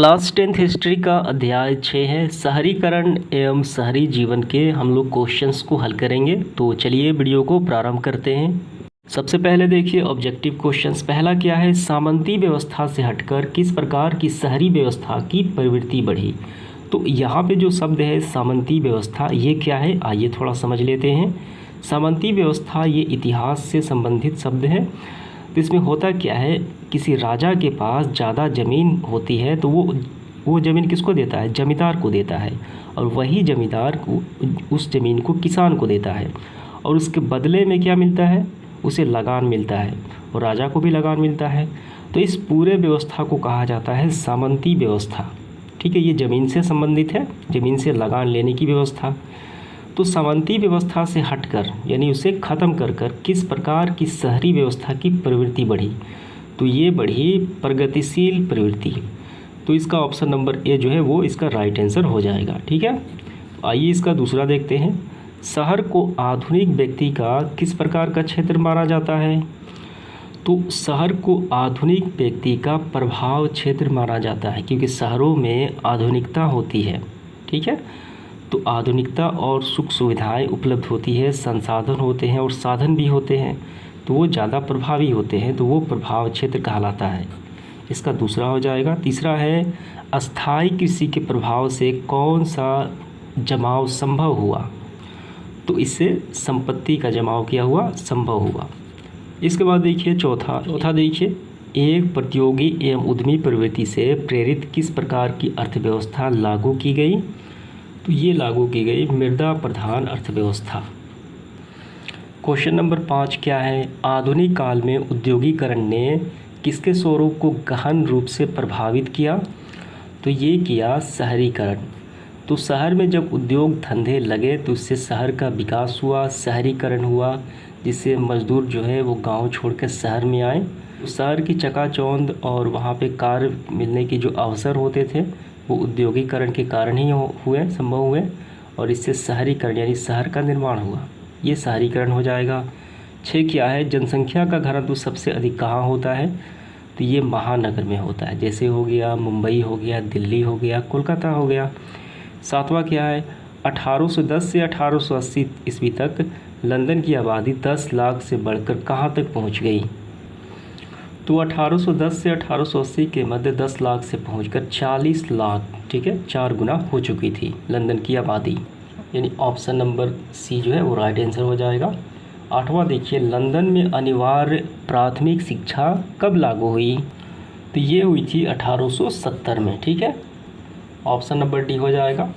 Class 10th history का अध्याय 6 है शहरीकरण एवं शहरी जीवन के हम लोग क्वेश्चंस को हल करेंगे। तो चलिए वीडियो को प्रारंभ करते हैं। सबसे पहले देखिए ऑब्जेक्टिव क्वेश्चंस। पहला क्या है, सामंती व्यवस्था से हटकर किस प्रकार की शहरी व्यवस्था की प्रवृत्ति बढ़ी। तो यहाँ पे जो शब्द है सामंती व्यवस्था, ये क्या है आइए थोड़ा समझ लेते हैं। सामंती व्यवस्था ये इतिहास से संबंधित शब्द है। तो इसमें होता क्या है, किसी राजा के पास ज़्यादा ज़मीन होती है तो वो ज़मीन किसको देता है, जमींदार को देता है, और वही जमींदार को उस ज़मीन को किसान को देता है, और उसके बदले में क्या मिलता है, उसे लगान मिलता है, और राजा को भी लगान मिलता है। तो इस पूरे व्यवस्था को कहा जाता है सामंती व्यवस्था। ठीक है, ये ज़मीन से संबंधित है, ज़मीन से लगान लेने की व्यवस्था। तो सामंती व्यवस्था से हटकर यानी उसे ख़त्म कर कर किस प्रकार की शहरी व्यवस्था की प्रवृत्ति बढ़ी। तो ये बढ़ी प्रगतिशील प्रवृत्ति। तो इसका ऑप्शन नंबर ए जो है वो इसका राइट आंसर हो जाएगा। ठीक है, आइए इसका दूसरा देखते हैं। शहर को आधुनिक व्यक्ति का किस प्रकार का क्षेत्र माना जाता है। तो शहर को आधुनिक व्यक्ति का प्रभाव क्षेत्र माना जाता है, क्योंकि शहरों में आधुनिकता होती है। ठीक है, तो आधुनिकता और सुख सुविधाएं उपलब्ध होती है, संसाधन होते हैं और साधन भी होते हैं, तो वो ज़्यादा प्रभावी होते हैं, तो वो प्रभाव क्षेत्र कहलाता है। इसका दूसरा हो जाएगा। तीसरा है अस्थाई कृषि के प्रभाव से कौन सा जमाव संभव हुआ। तो इससे संपत्ति का जमाव क्या हुआ, संभव हुआ। इसके बाद देखिए चौथा देखिए, एक प्रतियोगी एवं उद्यमी प्रवृत्ति से प्रेरित किस प्रकार की अर्थव्यवस्था लागू की गई। तो ये लागू की गई मृदा प्रधान अर्थव्यवस्था। क्वेश्चन नंबर 5 क्या है, आधुनिक काल में उद्योगीकरण ने किसके स्वरूप को गहन रूप से प्रभावित किया। तो ये किया शहरीकरण। तो शहर में जब उद्योग धंधे लगे तो उससे शहर का विकास हुआ, शहरीकरण हुआ, जिससे मजदूर जो है वो गांव छोड़कर शहर में आए। तो शहर की चकाचौंध और वहाँ पे कार्य मिलने के जो अवसर होते थे वो उद्योगीकरण के कारण ही संभव हुए, और इससे शहरीकरण यानी शहर का निर्माण हुआ। ये शहरीकरण हो जाएगा। 6 क्या है, जनसंख्या का घनत्व सबसे अधिक कहाँ होता है। तो ये महानगर में होता है, जैसे हो गया मुंबई हो गया, दिल्ली हो गया, कोलकाता हो गया। 7वां क्या है, 1810 से 1880 ईस्वी तक लंदन की आबादी 10 लाख से बढ़कर कहाँ तक पहुँच गई। तो 1810 से 1880 के मध्य 10 लाख से पहुंचकर 40 लाख, ठीक है, 4 गुना हो चुकी थी लंदन की आबादी। यानी ऑप्शन नंबर सी जो है वो राइट आंसर हो जाएगा। 8वां देखिए, लंदन में अनिवार्य प्राथमिक शिक्षा कब लागू हुई। तो ये हुई थी 1870 में। ठीक है, ऑप्शन नंबर डी हो जाएगा।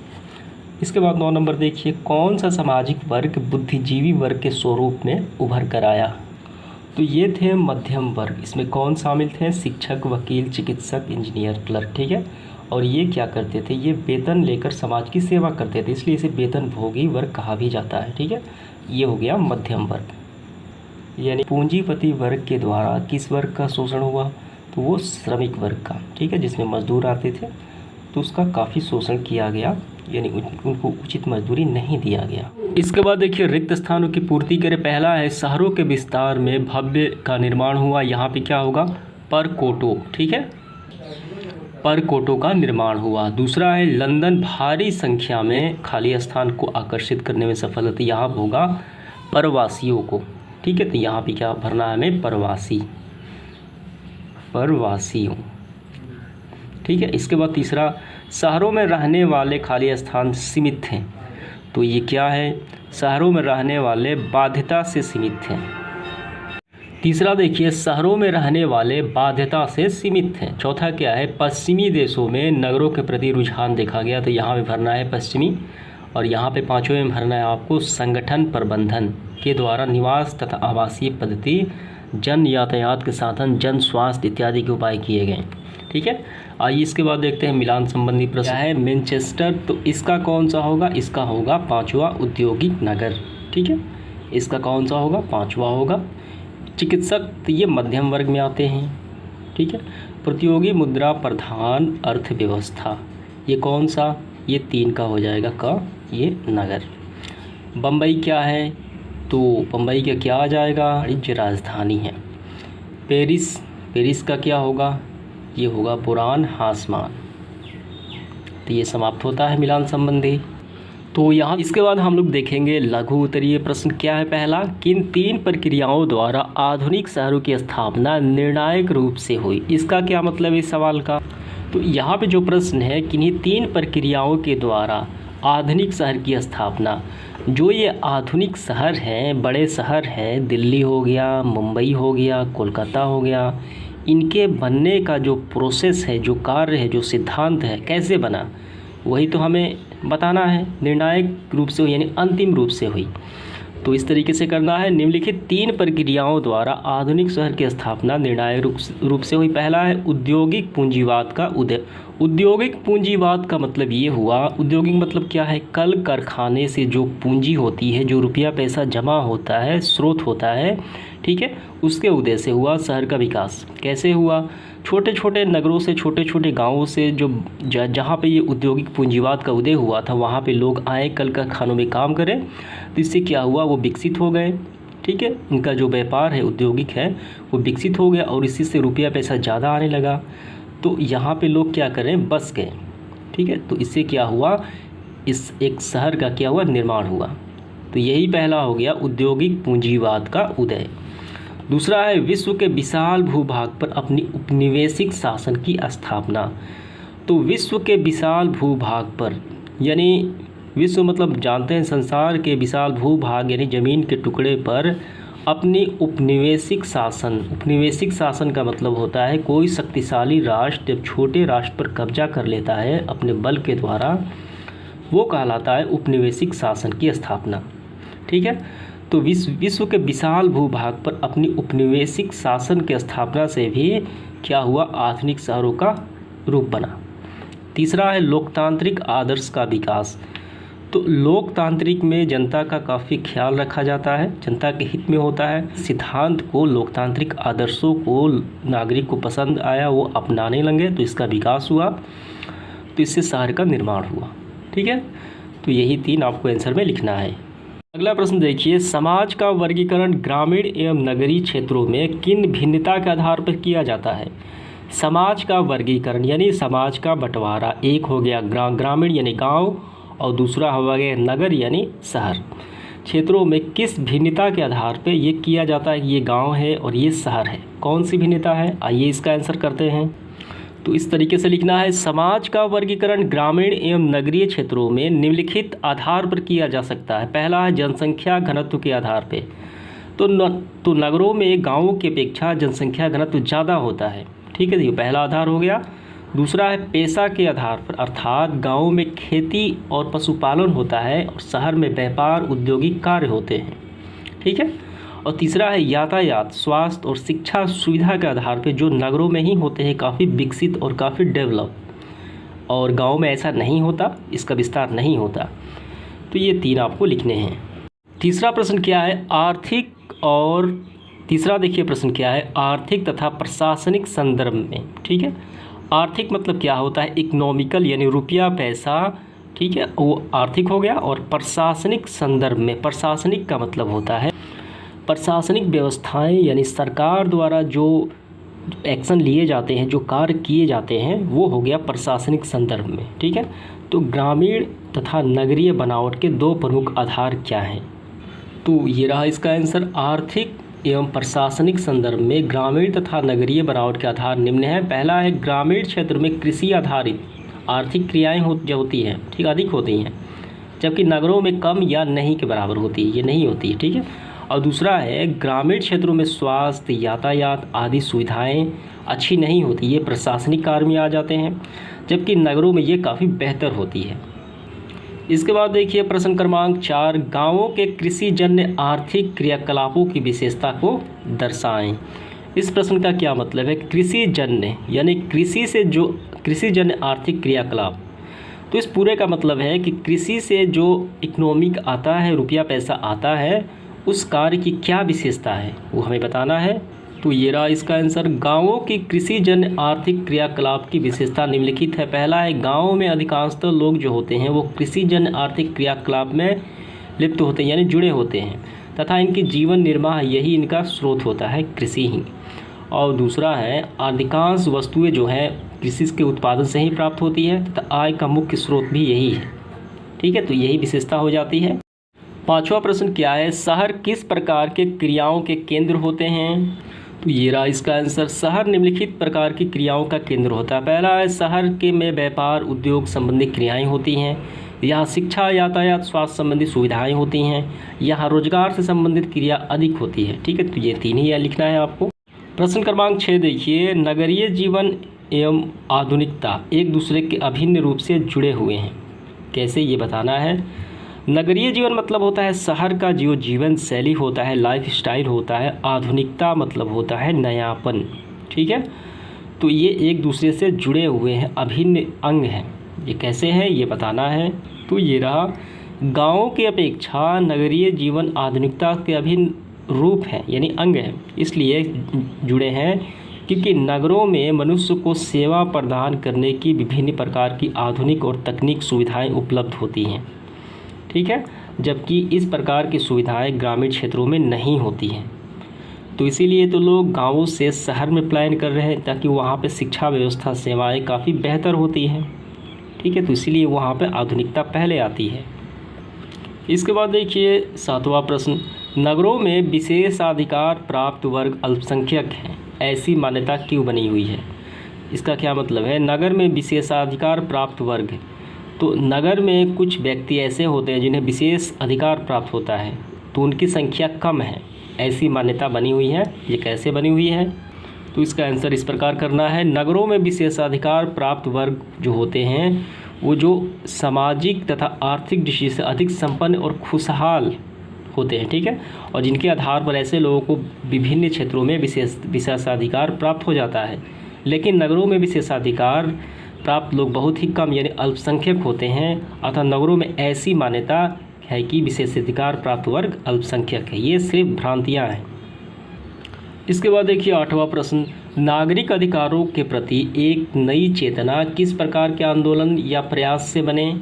इसके बाद 9 नंबर देखिए, कौन सा सामाजिक वर्ग बुद्धिजीवी वर्ग के स्वरूप में उभर कर आया। तो ये थे मध्यम वर्ग। इसमें कौन शामिल थे, शिक्षक, वकील, चिकित्सक, इंजीनियर, क्लर्क। ठीक है, और ये क्या करते थे, ये वेतन लेकर समाज की सेवा करते थे, इसलिए इसे वेतन भोगी वर्ग कहा भी जाता है। ठीक है, ये हो गया मध्यम वर्ग। यानी पूंजीपति वर्ग के द्वारा किस वर्ग का शोषण हुआ, तो वो श्रमिक वर्ग का। ठीक है, जिसमें मजदूर आते थे तो उसका काफ़ी शोषण किया गया, यानी उनको उचित मजदूरी नहीं दिया गया। इसके बाद देखिए रिक्त स्थानों की पूर्ति करे। पहला है शहरों के विस्तार में भव्य का निर्माण हुआ। यहाँ पे क्या होगा, परकोटो। ठीक है, परकोटो का निर्माण हुआ। दूसरा है लंदन भारी संख्या में खाली स्थान को आकर्षित करने में सफल होती, यहाँ होगा प्रवासियों को। ठीक है, तो यहाँ पे क्या भरना है हमें, प्रवासियों। ठीक है, इसके बाद तीसरा, शहरों में रहने वाले खाली स्थान सीमित हैं। तो ये क्या है, शहरों में रहने वाले बाध्यता से सीमित हैं। तीसरा देखिए, शहरों में रहने वाले बाध्यता से सीमित हैं। चौथा क्या है, पश्चिमी देशों में नगरों के प्रति रुझान देखा गया। तो यहाँ पे भरना है पश्चिमी, और यहाँ पे 5वें में भरना है आपको संगठन प्रबंधन के द्वारा निवास तथा आवासीय पद्धति, जन यातायात के साधन, जन स्वास्थ्य इत्यादि के उपाय किए गए। ठीक है, आइए इसके बाद देखते हैं मिलान संबंधी प्रश्न है मैनचेस्टर। तो इसका कौन सा होगा, इसका होगा 5वां औद्योगिक नगर। ठीक है, इसका कौन सा होगा, 5वां होगा। चिकित्सक, तो ये मध्यम वर्ग में आते हैं। ठीक है, प्रतियोगी मुद्रा प्रधान अर्थव्यवस्था, ये कौन सा, ये 3 का हो जाएगा का, ये नगर। बम्बई क्या है, तो बम्बई का क्या आ जाएगा, वाणिज्य राजधानी है। पेरिस का क्या होगा, ये होगा पुरान हासमान। तो ये समाप्त होता है मिलान संबंधी। तो यहाँ इसके बाद हम लोग देखेंगे लघु उत्तरीय प्रश्न क्या है। पहला, किन 3 प्रक्रियाओं द्वारा आधुनिक शहरों की स्थापना निर्णायक रूप से हुई। इसका क्या मतलब है इस सवाल का। तो यहाँ पे जो प्रश्न है, किन्हीं 3 प्रक्रियाओं के द्वारा आधुनिक शहर की स्थापना। जो ये आधुनिक शहर हैं, बड़े शहर हैं, दिल्ली हो गया, मुंबई हो गया, कोलकाता हो गया, इनके बनने का जो प्रोसेस है, जो कार्य है, जो सिद्धांत है, कैसे बना, वही तो हमें बताना है। निर्णायक रूप से हुई यानी अंतिम रूप से हुई। तो इस तरीके से करना है। निम्नलिखित 3 प्रक्रियाओं द्वारा आधुनिक शहर की स्थापना निर्णायक रूप से हुई। पहला है औद्योगिक पूंजीवाद का उदय। औद्योगिक पूंजीवाद का मतलब ये हुआ, औद्योगिक मतलब क्या है, कल कारखाने से जो पूंजी होती है, जो रुपया पैसा जमा होता है, स्रोत होता है, ठीक है, उसके उदय से हुआ शहर का विकास। कैसे हुआ, छोटे छोटे नगरों से, छोटे छोटे गांवों से, जो जहाँ पे ये औद्योगिक पूंजीवाद का उदय हुआ था, वहाँ पे लोग आए, कल कारखानों में काम करें, तो इससे क्या हुआ, वो विकसित हो गए, ठीक है, उनका जो व्यापार है औद्योगिक है वो विकसित हो गया और इसी से रुपया पैसा ज़्यादा आने लगा। तो यहाँ पे लोग क्या करें, बस गए, ठीक है, तो इससे क्या हुआ, इस एक शहर का क्या हुआ, निर्माण हुआ। तो यही पहला हो गया औद्योगिक पूंजीवाद का उदय। दूसरा है विश्व के विशाल भूभाग पर अपनी उपनिवेशिक शासन की स्थापना। तो विश्व के विशाल भूभाग पर, यानी विश्व मतलब जानते हैं संसार के विशाल भूभाग यानी ज़मीन के टुकड़े पर अपनी उपनिवेशिक शासन। उपनिवेशिक शासन का मतलब होता है कोई शक्तिशाली राष्ट्र जब छोटे राष्ट्र पर कब्जा कर लेता है अपने बल के द्वारा, वो कहलाता है उपनिवेशिक शासन की स्थापना, ठीक है। तो विश्व के विशाल भूभाग पर अपनी उपनिवेशिक शासन की स्थापना से भी क्या हुआ, आधुनिक शहरों का रूप बना। तीसरा है लोकतांत्रिक आदर्श का विकास। तो लोकतांत्रिक में जनता का काफ़ी ख्याल रखा जाता है, जनता के हित में होता है। सिद्धांत को, लोकतांत्रिक आदर्शों को नागरिक को पसंद आया, वो अपनाने लगे, तो इसका विकास हुआ, तो इससे शहर का निर्माण हुआ, ठीक है। तो यही 3 आपको आंसर में लिखना है। अगला प्रश्न देखिए, समाज का वर्गीकरण ग्रामीण एवं नगरीय क्षेत्रों में किन भिन्नता के आधार पर किया जाता है। समाज का वर्गीकरण यानी समाज का बंटवारा, एक हो गया ग्रामीण यानी गांव और दूसरा हो गया नगर यानी शहर। क्षेत्रों में किस भिन्नता के आधार पर ये किया जाता है कि ये गांव है और ये शहर है, कौन सी भिन्नता है, आइए इसका आंसर करते हैं। तो इस तरीके से लिखना है, समाज का वर्गीकरण ग्रामीण एवं नगरीय क्षेत्रों में निम्नलिखित आधार पर किया जा सकता है। पहला है जनसंख्या घनत्व के आधार पे। तो नगरों में गांवों की अपेक्षा जनसंख्या घनत्व ज़्यादा होता है, ठीक है, ये पहला आधार हो गया। दूसरा है पेशा के आधार पर, अर्थात गाँवों में खेती और पशुपालन होता है और शहर में व्यापार औद्योगिक कार्य होते हैं, ठीक है। और तीसरा है यातायात, स्वास्थ्य और शिक्षा सुविधा के आधार पर, जो नगरों में ही होते हैं काफ़ी विकसित और काफ़ी डेवलप, और गांव में ऐसा नहीं होता, इसका विस्तार नहीं होता। तो ये 3 आपको लिखने हैं। तीसरा प्रश्न क्या है, तीसरा देखिए प्रश्न क्या है, आर्थिक तथा प्रशासनिक संदर्भ में, ठीक है। आर्थिक मतलब क्या होता है, इकोनॉमिकल यानी रुपया पैसा, ठीक है, वो आर्थिक हो गया। और प्रशासनिक संदर्भ में, प्रशासनिक का मतलब होता है प्रशासनिक व्यवस्थाएं यानी सरकार द्वारा जो एक्शन लिए जाते हैं, जो कार्य किए जाते हैं, वो हो गया प्रशासनिक संदर्भ में, ठीक है। तो ग्रामीण तथा नगरीय बनावट के 2 प्रमुख आधार क्या हैं। तो ये रहा इसका आंसर। आर्थिक एवं प्रशासनिक संदर्भ में ग्रामीण तथा नगरीय बनावट के आधार निम्न है। पहला है ग्रामीण क्षेत्र में कृषि आधारित आर्थिक क्रियाएँ जो होती हैं, ठीक, अधिक होती हैं, जबकि नगरों में कम या नहीं के बराबर होती है, ये नहीं होती है, ठीक है। और दूसरा है ग्रामीण क्षेत्रों में स्वास्थ्य, यातायात आदि सुविधाएं अच्छी नहीं होती, ये प्रशासनिक कार्य में आ जाते हैं, जबकि नगरों में ये काफ़ी बेहतर होती है। इसके बाद देखिए प्रश्न क्रमांक 4, गांवों के कृषिजन्य आर्थिक क्रियाकलापों की विशेषता को दर्शाएं। इस प्रश्न का क्या मतलब है, कृषिजन्य यानी कृषि से जो कृषिजन्य आर्थिक क्रियाकलाप, तो इस पूरे का मतलब है कि कृषि से जो इकोनॉमिक आता है, रुपया पैसा आता है, उस कार्य की क्या विशेषता है वो हमें बताना है। तो ये रहा इसका आंसर। गांवों की कृषिजन्य आर्थिक क्रियाकलाप की विशेषता निम्नलिखित है। पहला है गांवों में अधिकांशतः लोग जो होते हैं वो कृषिजन्य आर्थिक क्रियाकलाप में लिप्त होते हैं यानी जुड़े होते हैं, तथा इनकी जीवन निर्वाह यही इनका स्रोत होता है, कृषि ही। और दूसरा है अधिकांश वस्तुएं जो हैं कृषि के उत्पादन से ही प्राप्त होती है तथा आय का मुख्य स्रोत भी यही है। ठीक है, तो यही विशेषता हो जाती है। पांचवा प्रश्न क्या है, शहर किस प्रकार के क्रियाओं के केंद्र होते हैं? तो ये रहा इसका आंसर। शहर निम्नलिखित प्रकार की क्रियाओं का केंद्र होता है। पहला है, शहर के में व्यापार उद्योग संबंधी क्रियाएं होती हैं। यहाँ शिक्षा, यातायात, स्वास्थ्य संबंधी सुविधाएं होती हैं। यहाँ रोजगार से संबंधित क्रिया अधिक होती है। ठीक है, तो ये तीन ही लिखना है आपको। प्रश्न क्रमांक 6 देखिए, नगरीय जीवन एवं आधुनिकता एक दूसरे के अभिन्न रूप से जुड़े हुए हैं। कैसे, ये बताना है। नगरीय जीवन मतलब होता है शहर का जो जीवन शैली होता है, लाइफ स्टाइल होता है। आधुनिकता मतलब होता है नयापन। ठीक है, तो ये एक दूसरे से जुड़े हुए हैं, अभिन्न अंग हैं। ये कैसे हैं, ये बताना है। तो ये रहा, गाँव की अपेक्षा नगरीय जीवन आधुनिकता के अभिन्न रूप हैं, यानी अंग हैं। इसलिए जुड़े हैं क्योंकि नगरों में मनुष्य को सेवा प्रदान करने की विभिन्न प्रकार की आधुनिक और तकनीक सुविधाएं उपलब्ध होती हैं। ठीक है, जबकि इस प्रकार की सुविधाएं ग्रामीण क्षेत्रों में नहीं होती हैं। तो इसीलिए तो लोग गाँवों से शहर में प्लान कर रहे हैं ताकि वहाँ पे शिक्षा व्यवस्था, सेवाएं काफ़ी बेहतर होती हैं। ठीक है, तो इसीलिए वहाँ पे आधुनिकता पहले आती है। इसके बाद देखिए 7वां प्रश्न, नगरों में विशेषाधिकार प्राप्त वर्ग अल्पसंख्यक हैं, ऐसी मान्यता क्यों बनी हुई है? इसका क्या मतलब है? नगर में विशेषाधिकार प्राप्त वर्ग, तो नगर में कुछ व्यक्ति ऐसे होते हैं जिन्हें विशेष अधिकार प्राप्त होता है, तो उनकी संख्या कम है, ऐसी मान्यता बनी हुई है। ये कैसे बनी हुई है? तो इसका आंसर इस प्रकार करना है। नगरों में विशेषाधिकार प्राप्त वर्ग जो होते हैं वो जो सामाजिक तथा आर्थिक दृष्टि से अधिक संपन्न और खुशहाल होते हैं। ठीक है, और जिनके आधार पर ऐसे लोगों को विभिन्न क्षेत्रों में विशेषाधिकार प्राप्त हो जाता है। लेकिन नगरों में विशेषाधिकार प्राप्त लोग बहुत ही कम, यानी अल्पसंख्यक होते हैं। अतः नगरों में ऐसी मान्यता है कि विशेषाधिकार प्राप्त वर्ग अल्पसंख्यक है। ये सिर्फ भ्रांतियाँ हैं। इसके बाद देखिए 8वां प्रश्न, नागरिक अधिकारों के प्रति एक नई चेतना किस प्रकार के आंदोलन या प्रयास से बने?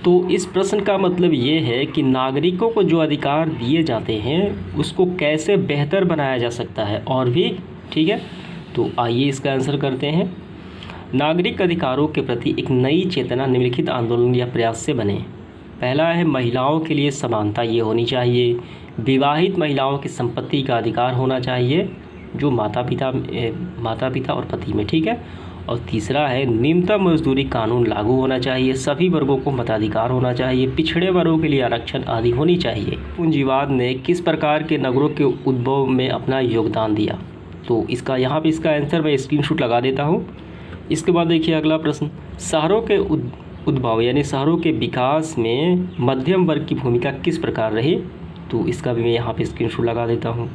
तो इस प्रश्न का मतलब ये है कि नागरिकों को जो अधिकार दिए जाते हैं उसको कैसे बेहतर बनाया जा सकता है और भी। ठीक है, तो आइए इसका आंसर करते हैं। नागरिक अधिकारों के प्रति एक नई चेतना निम्नलिखित आंदोलन या प्रयास से बने। पहला है, महिलाओं के लिए समानता ये होनी चाहिए। विवाहित महिलाओं की संपत्ति का अधिकार होना चाहिए, जो माता पिता और पति में। ठीक है, और तीसरा है, न्यूनतम मजदूरी कानून लागू होना चाहिए। सभी वर्गों को मताधिकार होना चाहिए। पिछड़े वर्गों के लिए आरक्षण आदि होनी चाहिए। पूंजीवाद ने किस प्रकार के नगरों के उद्भव में अपना योगदान दिया? तो इसका यहाँ पे इसका आंसर मैं स्क्रीनशॉट लगा देता हूँ। इसके बाद देखिए अगला प्रश्न, शहरों के उद्भव यानी शहरों के विकास में मध्यम वर्ग की भूमिका किस प्रकार रही? तो इसका भी मैं यहाँ पे स्क्रीनशॉट लगा देता हूँ।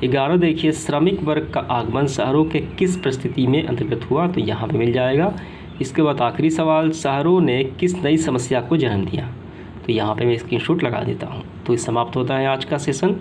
11 देखिए, श्रमिक वर्ग का आगमन शहरों के किस परिस्थिति में अंतर्गत हुआ? तो यहाँ पे मिल जाएगा। इसके बाद आखिरी सवाल, शहरों ने किस नई समस्या को जन्म दिया? तो यहाँ पे मैं स्क्रीनशॉट लगा देता हूँ। तो इस समाप्त होता है आज का सेशन।